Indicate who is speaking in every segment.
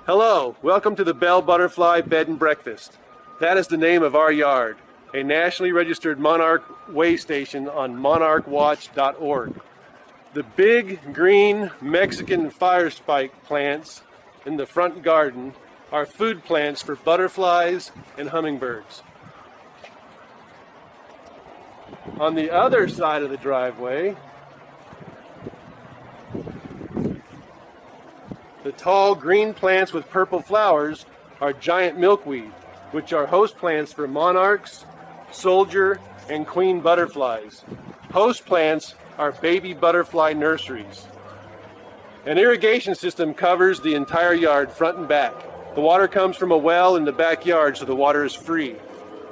Speaker 1: Hello, welcome to the Bell Butterfly Bed and Breakfast. That is the name of our yard, a nationally registered Monarch way station on monarchwatch.org. The big green Mexican fire spike plants in the front garden are food plants for butterflies and hummingbirds. On the other side of the driveway, the tall green plants with purple flowers are giant milkweed, which are host plants for monarchs, soldier, and queen butterflies. Host plants are baby butterfly nurseries. An irrigation system covers the entire yard, front and back. The water comes from a well in the backyard, so the water is free.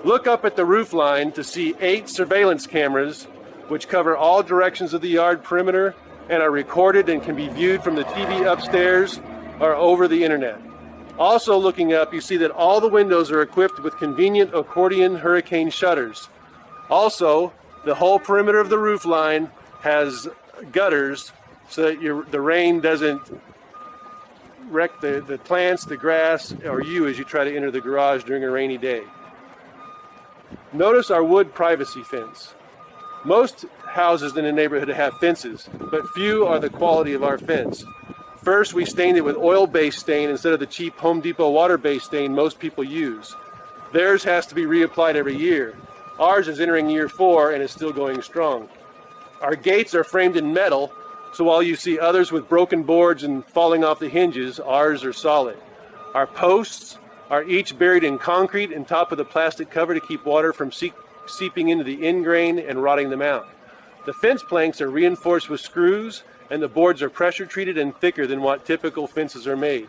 Speaker 1: Look up at the roof line to see 8 surveillance cameras, which cover all directions of the yard perimeter and are recorded and can be viewed from the TV upstairs or over the internet. Also looking up, you see that all the windows are equipped with convenient accordion hurricane shutters. Also, the whole perimeter of the roof line has gutters so that the rain doesn't wreck the plants, the grass, or you as you try to enter the garage during a rainy day. Notice our wood privacy fence. Most houses in the neighborhood have fences, but few are the quality of our fence. First, we stained it with oil-based stain instead of the cheap Home Depot water-based stain most people use. Theirs has to be reapplied every year. Ours is entering year 4 and is still going strong. Our gates are framed in metal, so while you see others with broken boards and falling off the hinges, ours are solid. Our posts are each buried in concrete and top of the plastic cover to keep water from seeping into the end grain and rotting them out. The fence planks are reinforced with screws, and the boards are pressure treated and thicker than what typical fences are made.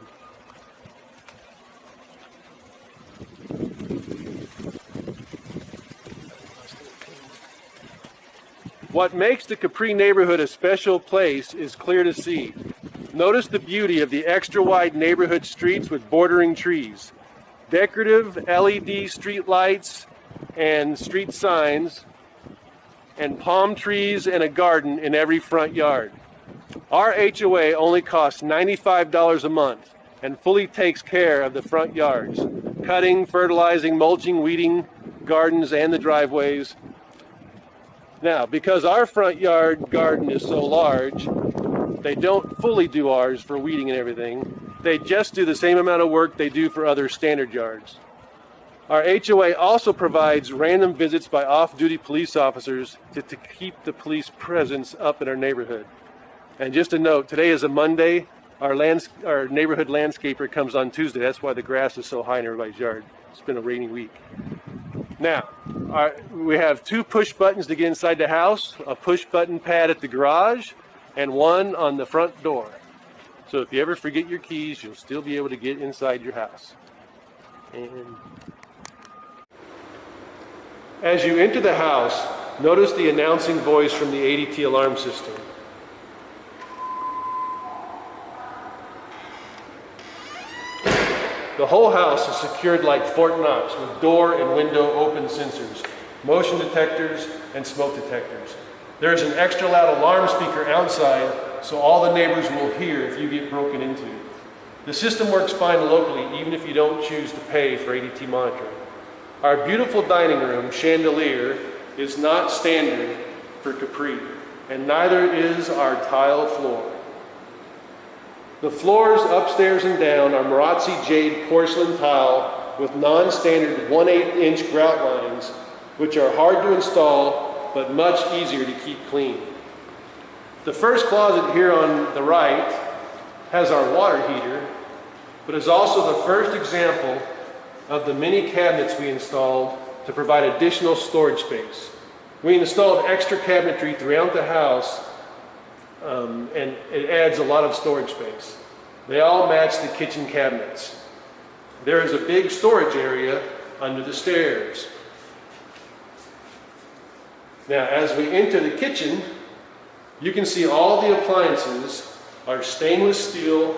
Speaker 1: What makes the Capri neighborhood a special place is clear to see. Notice the beauty of the extra wide neighborhood streets with bordering trees, decorative LED street lights and street signs, and palm trees and a garden in every front yard. Our HOA only costs $95 a month and fully takes care of the front yards, cutting, fertilizing, mulching, weeding, gardens, and the driveways. Now, because our front yard garden is so large, they don't fully do ours for weeding and everything. They just do the same amount of work they do for other standard yards. Our HOA also provides random visits by off-duty police officers to keep the police presence up in our neighborhood. And just a note, today is a Monday. Our neighborhood landscaper comes on Tuesday. That's why the grass is so high in everybody's yard. It's been a rainy week. Now, we have 2 push buttons to get inside the house, a push button pad at the garage, and one on the front door. So if you ever forget your keys, you'll still be able to get inside your house. And as you enter the house, notice the announcing voice from the ADT alarm system. The whole house is secured like Fort Knox with door and window open sensors, motion detectors, and smoke detectors. There is an extra loud alarm speaker outside so all the neighbors will hear if you get broken into. The system works fine locally even if you don't choose to pay for ADT monitoring. Our beautiful dining room chandelier is not standard for Capri, and neither is our tile floor. The floors upstairs and down are Marazzi jade porcelain tile with non-standard 1/8 inch grout lines, which are hard to install but much easier to keep clean. The first closet here on the right has our water heater, but is also the first example of the many cabinets we installed to provide additional storage space. We installed extra cabinetry throughout the house, and it adds a lot of storage space. They all match the kitchen cabinets. There is a big storage area under the stairs. Now, as we enter the kitchen, you can see all the appliances are stainless steel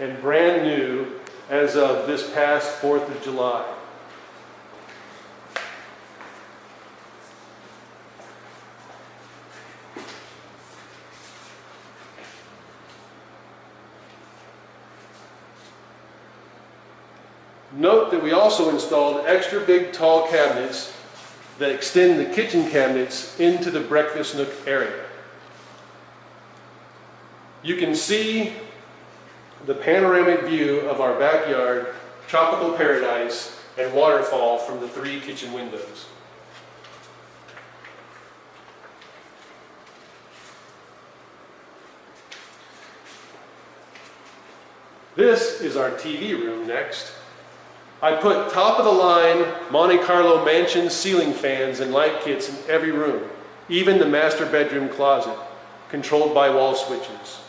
Speaker 1: and brand new as of this past 4th of July. Note that we also installed extra big tall cabinets that extend the kitchen cabinets into the breakfast nook area. You can see the panoramic view of our backyard, tropical paradise, and waterfall from the 3 kitchen windows. This is our TV room next. I put top-of-the-line Monte Carlo mansion ceiling fans and light kits in every room, even the master bedroom closet, controlled by wall switches.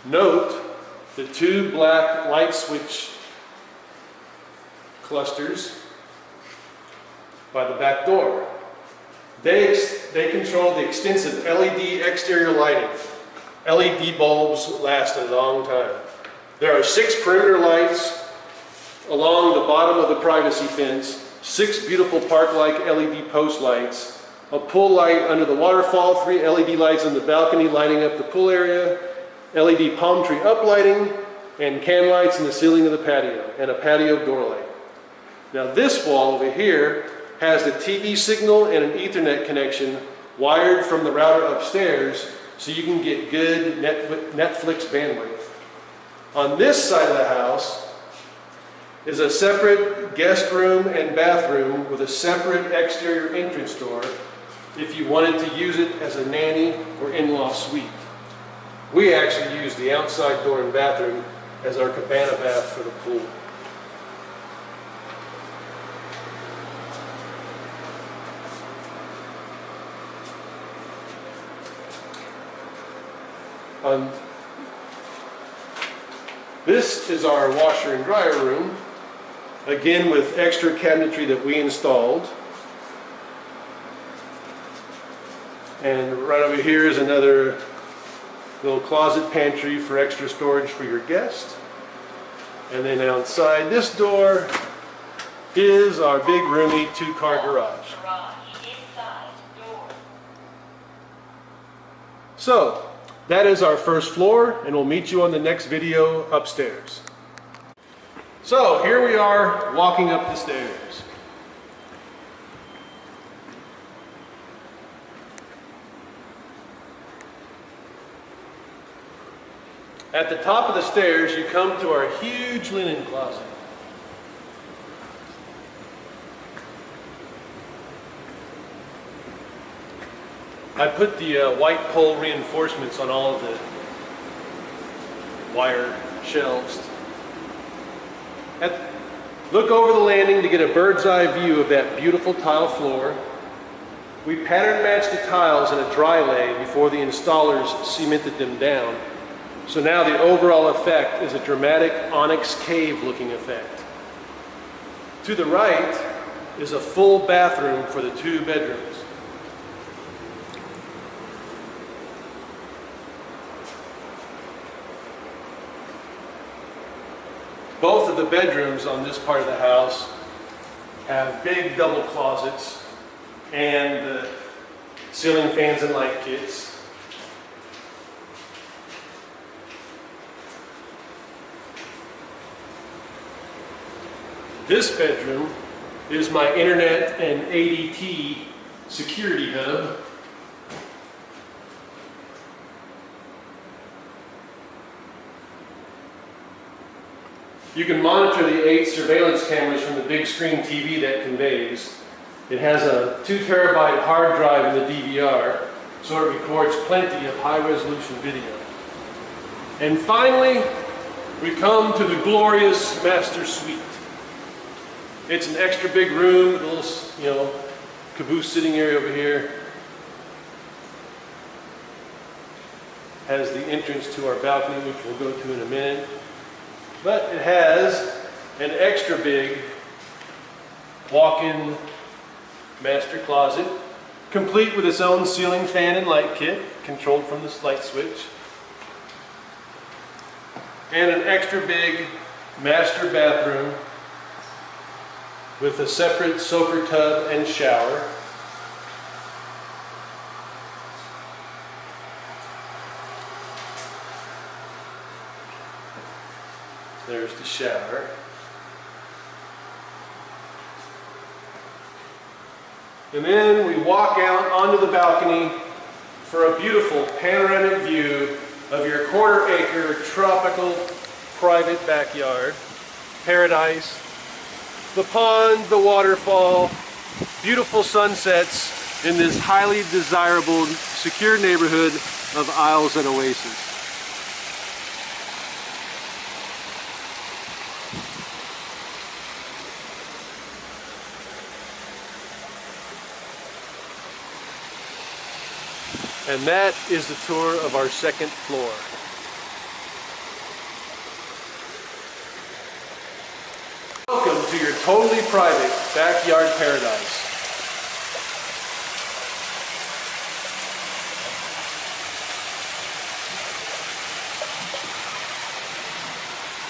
Speaker 1: Note the 2 black light switch clusters by the back door. They control the extensive LED exterior lighting. LED bulbs last a long time. There are 6 perimeter lights along the bottom of the privacy fence, 6 beautiful park-like LED post lights, a pool light under the waterfall, 3 LED lights on the balcony lighting up the pool area, LED palm tree uplighting, and can lights in the ceiling of the patio, and a patio door light. Now this wall over here has the TV signal and an Ethernet connection wired from the router upstairs so you can get good Netflix bandwidth. On this side of the house is a separate guest room and bathroom with a separate exterior entrance door if you wanted to use it as a nanny or in-law suite. We actually use the outside door and bathroom as our cabana bath for the pool. This is our washer and dryer room, again with extra cabinetry that we installed. And right over here is another little closet pantry for extra storage for your guest. And then outside this door is our big roomy 2-car garage. So, that is our first floor, and we'll meet you on the next video upstairs. So, here we are walking up the stairs. At the top of the stairs, you come to our huge linen closet. I put the white pole reinforcements on all of the wire shelves. Look over the landing to get a bird's eye view of that beautiful tile floor. We pattern matched the tiles in a dry lay before the installers cemented them down. So now the overall effect is a dramatic onyx cave looking effect. To the right is a full bathroom for the 2 bedrooms. Both of the bedrooms on this part of the house have big double closets and the ceiling fans and light kits. This bedroom is my internet and ADT security hub. You can monitor the 8 surveillance cameras from the big screen TV that conveys. It has a 2 terabyte hard drive in the DVR, so it records plenty of high resolution video. And finally, we come to the glorious master suite. It's an extra big room, a little, caboose sitting area over here. Has the entrance to our balcony, which we'll go to in a minute. But it has an extra big walk-in master closet, complete with its own ceiling fan and light kit, controlled from this light switch. And an extra big master bathroom with a separate soaker tub and shower. There's the shower. And then we walk out onto the balcony for a beautiful panoramic view of your quarter-acre tropical private backyard. Paradise, the pond, the waterfall, beautiful sunsets in this highly desirable, secure neighborhood of Isles and Oasis. And that is the tour of our second floor. Welcome to your totally private backyard paradise.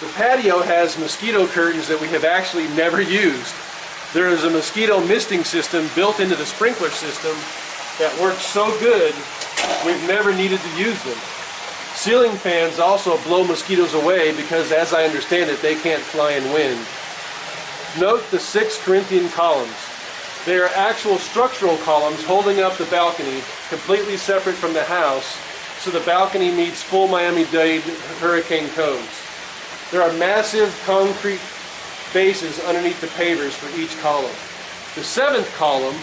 Speaker 1: The patio has mosquito curtains that we have actually never used. There is a mosquito misting system built into the sprinkler system that works so good we've never needed to use them. Ceiling fans also blow mosquitoes away because, as I understand it, they can't fly in wind. Note the 6 Corinthian columns. They are actual structural columns holding up the balcony, completely separate from the house, so the balcony meets full Miami-Dade hurricane codes. There are massive concrete bases underneath the pavers for each column. The 7th column,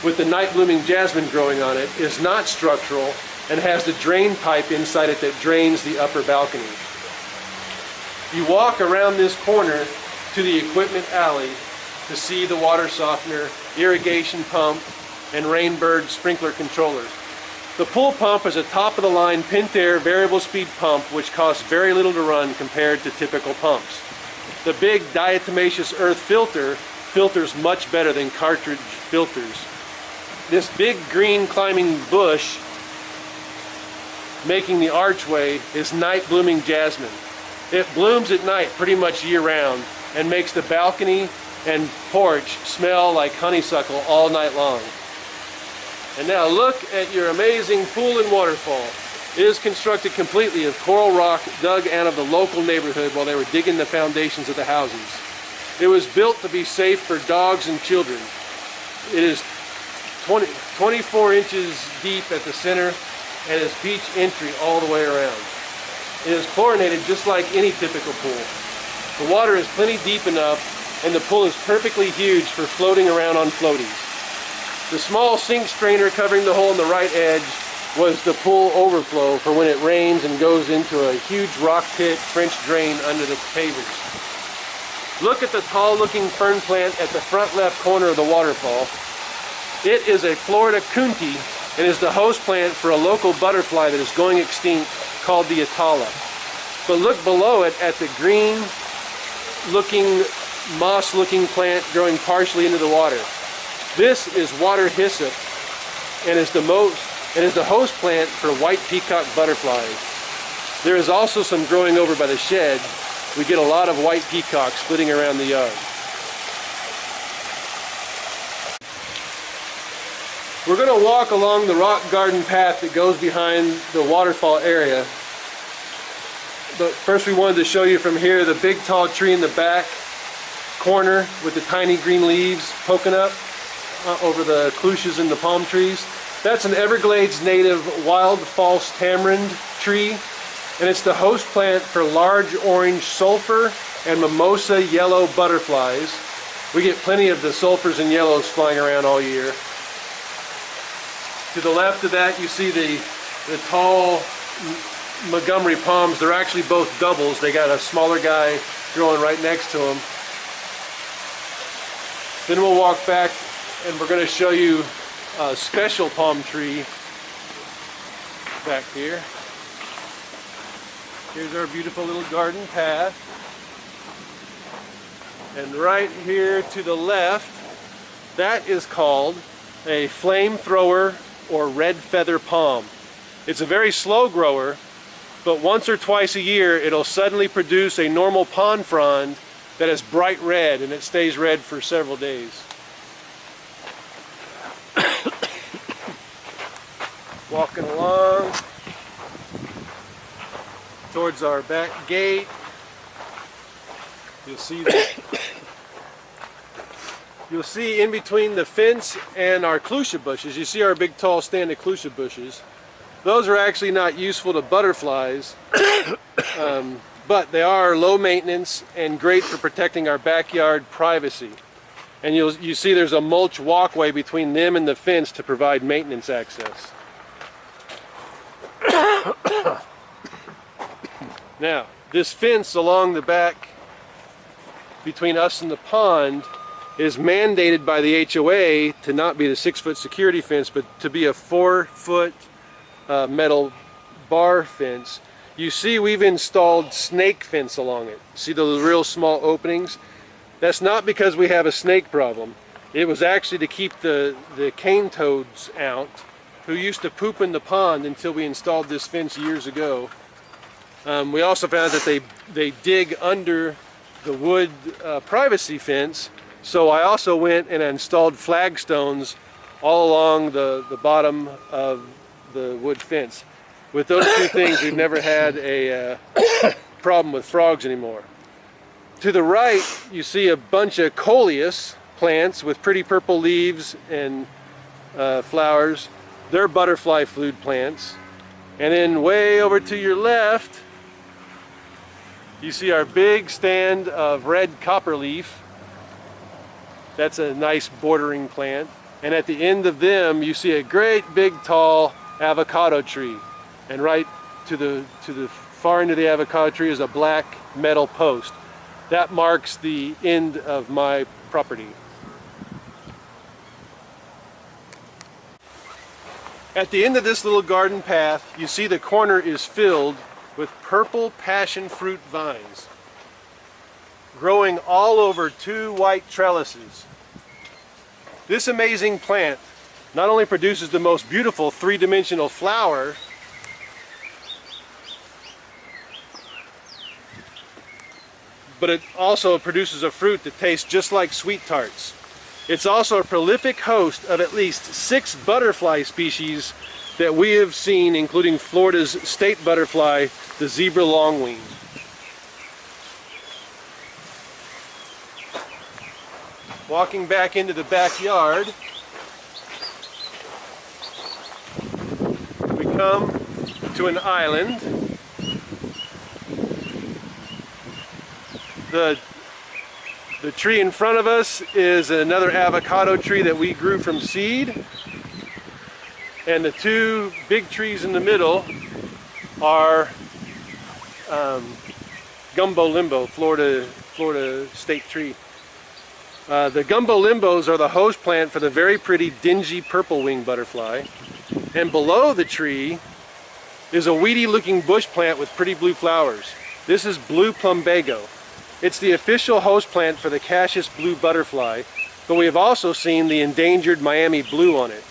Speaker 1: with the night blooming jasmine growing on it, is not structural and has the drain pipe inside it that drains the upper balcony. You walk around this corner to the equipment alley to see the water softener, irrigation pump, and Rainbird sprinkler controllers. The pool pump is a top-of-the-line Pentair variable speed pump which costs very little to run compared to typical pumps. The big diatomaceous earth filter filters much better than cartridge filters. This big green climbing bush making the archway is night blooming jasmine. It blooms at night pretty much year round and makes the balcony and porch smell like honeysuckle all night long. And now look at your amazing pool and waterfall. It is constructed completely of coral rock dug out of the local neighborhood while they were digging the foundations of the houses. It was built to be safe for dogs and children. It is 24 inches deep at the center and has beach entry all the way around. It is chlorinated just like any typical pool. The water is plenty deep enough and the pool is perfectly huge for floating around on floaties. The small sink strainer covering the hole in the right edge was the pool overflow for when it rains and goes into a huge rock pit French drain under the pavers. Look at the tall looking fern plant at the front left corner of the waterfall. It is a Florida Coontie and is the host plant for a local butterfly that is going extinct called the Atala. But look below it at the green looking, moss looking plant growing partially into the water. This is water hyssop and is the host plant for white peacock butterflies. There is also some growing over by the shed. We get a lot of white peacocks flitting around the yard. We're going to walk along the rock garden path that goes behind the waterfall area. But first we wanted to show you from here the big tall tree in the back corner with the tiny green leaves poking up over the cloches and the palm trees. That's an Everglades native wild false tamarind tree, and it's the host plant for large orange sulfur and mimosa yellow butterflies. We get plenty of the sulfurs and yellows flying around all year. To the left of that you see the tall Montgomery palms. They're actually both doubles. They got a smaller guy growing right next to them. Then we'll walk back and we're going to show you a special palm tree back here. Here's our beautiful little garden path. And right here to the left, that is called a flamethrower or red feather palm. It's a very slow grower, but once or twice a year it'll suddenly produce a normal pond frond that is bright red, and it stays red for several days. Walking along towards our back gate, you'll see that you'll see in between the fence and our clusia bushes, you see our big tall stand of clusia bushes. Those are actually not useful to butterflies, but they are low maintenance and great for protecting our backyard privacy. And you see there's a mulch walkway between them and the fence to provide maintenance access. Now, this fence along the back between us and the pond is mandated by the HOA to not be the 6-foot security fence, but to be a 4-foot metal bar fence. You see we've installed snake fence along it. See those real small openings? That's not because we have a snake problem. It was actually to keep the cane toads out, who used to poop in the pond until we installed this fence years ago. We also found that they dig under the wood privacy fence, so I also went and installed flagstones all along the bottom of the wood fence. With those two things, we've never had a problem with frogs anymore. To the right, you see a bunch of coleus plants with pretty purple leaves and flowers. They're butterfly food plants. And then way over to your left, you see our big stand of red copperleaf. That's a nice bordering plant. And at the end of them, you see a great big tall avocado tree. And right to the far end of the avocado tree is a black metal post. That marks the end of my property. At the end of this little garden path, you see the corner is filled with purple passion fruit vines growing all over 2 white trellises. This amazing plant not only produces the most beautiful 3-dimensional flower, but it also produces a fruit that tastes just like sweet tarts. It's also a prolific host of at least 6 butterfly species that we have seen, including Florida's state butterfly, the zebra longwing. Walking back into the backyard, we come to an island. The tree in front of us is another avocado tree that we grew from seed. And the 2 big trees in the middle are gumbo limbo, Florida state tree. The gumbo limbos are the host plant for the very pretty dingy purple wing butterfly. And below the tree is a weedy looking bush plant with pretty blue flowers. This is blue plumbago. It's the official host plant for the Cassius blue butterfly, but we have also seen the endangered Miami blue on it.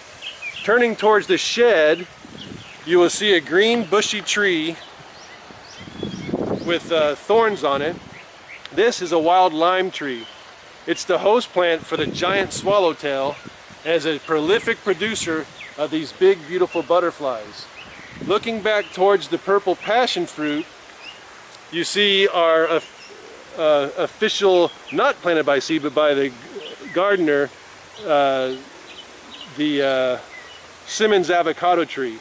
Speaker 1: Turning towards the shed, you will see a green bushy tree with thorns on it. This is a wild lime tree. It's the host plant for the giant swallowtail and is a prolific producer of these big, beautiful butterflies. Looking back towards the purple passion fruit, you see our official, not planted by seed, but by the gardener, the Simmons avocado tree.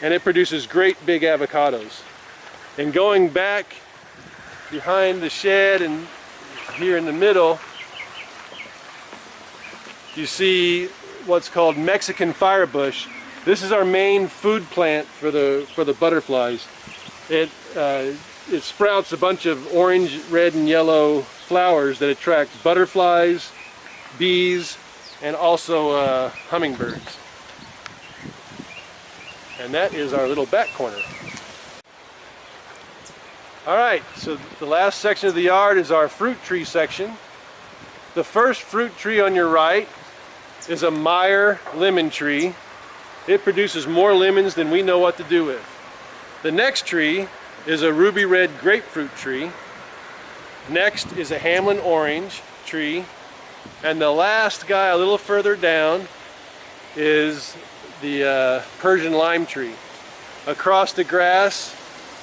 Speaker 1: And it produces great big avocados. And going back behind the shed and here in the middle, you see what's called Mexican firebush. This is our main food plant for the butterflies. It sprouts a bunch of orange, red, and yellow flowers that attract butterflies, bees, and also hummingbirds. And that is our little back corner. Alright, so the last section of the yard is our fruit tree section. The first fruit tree on your right is a Meyer lemon tree. It produces more lemons than we know what to do with. The next tree is a ruby red grapefruit tree. Next is a Hamlin orange tree. And the last guy a little further down is the Persian lime tree. Across the grass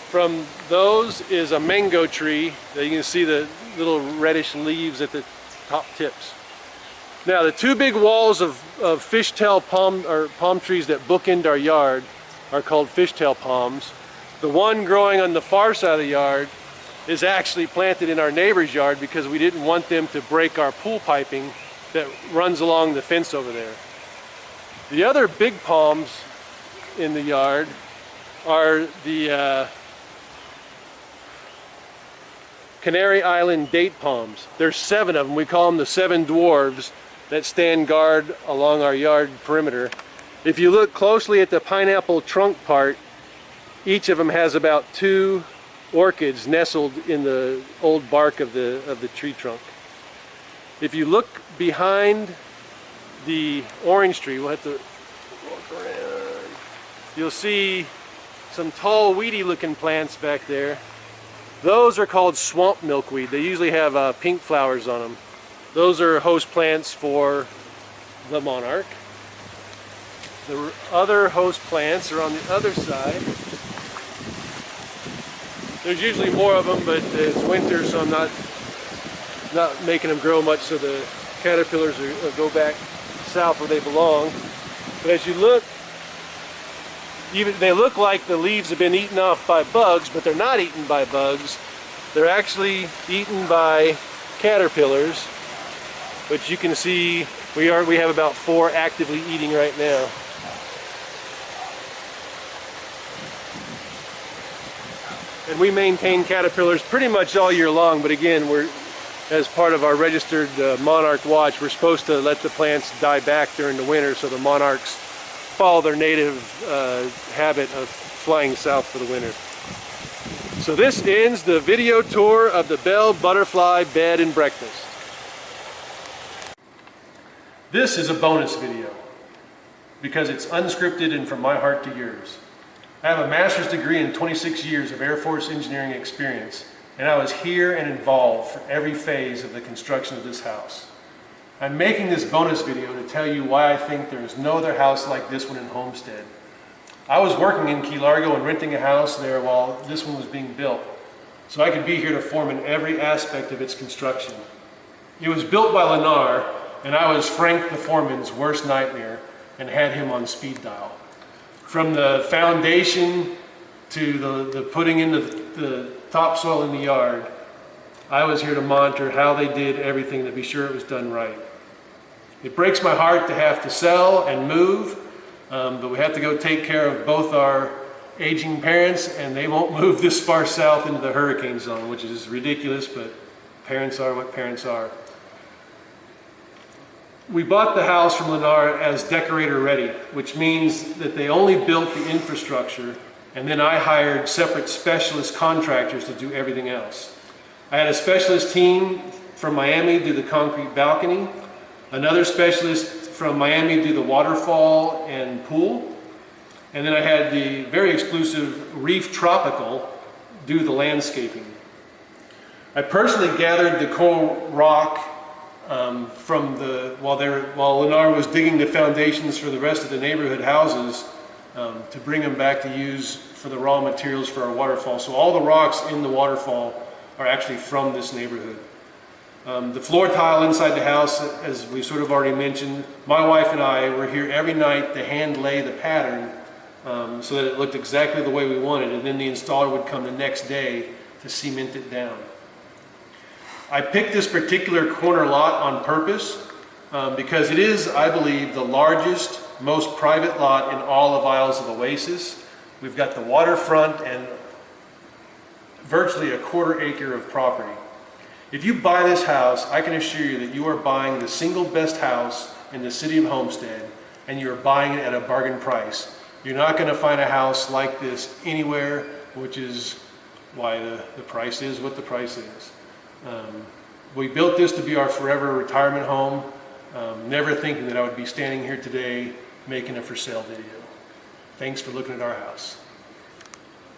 Speaker 1: from those is a mango tree that you can see the little reddish leaves at the top tips. Now the two big walls of fishtail palm trees that bookend our yard are called fishtail palms. The one growing on the far side of the yard is actually planted in our neighbor's yard because we didn't want them to break our pool piping that runs along the fence over there. The other big palms in the yard are the Canary Island date palms. There's 7 of them. We call them the 7 dwarves that stand guard along our yard perimeter. If you look closely at the pineapple trunk part, each of them has about 2 orchids nestled in the old bark of the tree trunk. If you look behind the orange tree, we'll have to walk around, you'll see some tall weedy looking plants back there. Those are called swamp milkweed. They usually have pink flowers on them. Those are host plants for the Monarch. The other host plants are on the other side. There's usually more of them, but it's winter, so I'm not making them grow much, so the caterpillars go back south where they belong. But as you look, they look like the leaves have been eaten off by bugs, but they're not eaten by bugs. They're actually eaten by caterpillars. But you can see we have about 4 actively eating right now. And we maintain caterpillars pretty much all year long, but again, as part of our registered monarch watch, we're supposed to let the plants die back during the winter so the monarchs follow their native habit of flying south for the winter. So this ends the video tour of the Bell Butterfly Bed and Breakfast. This is a bonus video because it's unscripted and from my heart to yours. I have a master's degree in 26 years of Air Force engineering experience, and I was here and involved for every phase of the construction of this house. I'm making this bonus video to tell you why I think there is no other house like this one in Homestead. I was working in Key Largo and renting a house there while this one was being built, so I could be here to foreman every aspect of its construction. It was built by Lennar, and I was Frank the foreman's worst nightmare and had him on speed dial. From the foundation to the putting in the topsoil in the yard, I was here to monitor how they did everything to be sure it was done right. It breaks my heart to have to sell and move, but we have to go take care of both our aging parents, and they won't move this far south into the hurricane zone, which is ridiculous, but parents are what parents are. We bought the house from Lennar as decorator ready, which means that they only built the infrastructure, and then I hired separate specialist contractors to do everything else. I had a specialist team from Miami do the concrete balcony, another specialist from Miami do the waterfall and pool, and then I had the very exclusive Reef Tropical do the landscaping. I personally gathered the coral rock while Lennar was digging the foundations for the rest of the neighborhood houses to bring them back to use for the raw materials for our waterfall. So all the rocks in the waterfall are actually from this neighborhood. The floor tile inside the house, as we sort of already mentioned, my wife and I were here every night to hand lay the pattern so that it looked exactly the way we wanted, and then the installer would come the next day to cement it down. I picked this particular corner lot on purpose because it is, I believe, the largest, most private lot in all of Isles of Oasis. We've got the waterfront and virtually a 1/4 acre of property. If you buy this house, I can assure you that you are buying the single best house in the city of Homestead, and you are buying it at a bargain price. You're not going to find a house like this anywhere, which is why the price is what the price is. We built this to be our forever retirement home, never thinking that I would be standing here today making a for sale video. Thanks for looking at our house.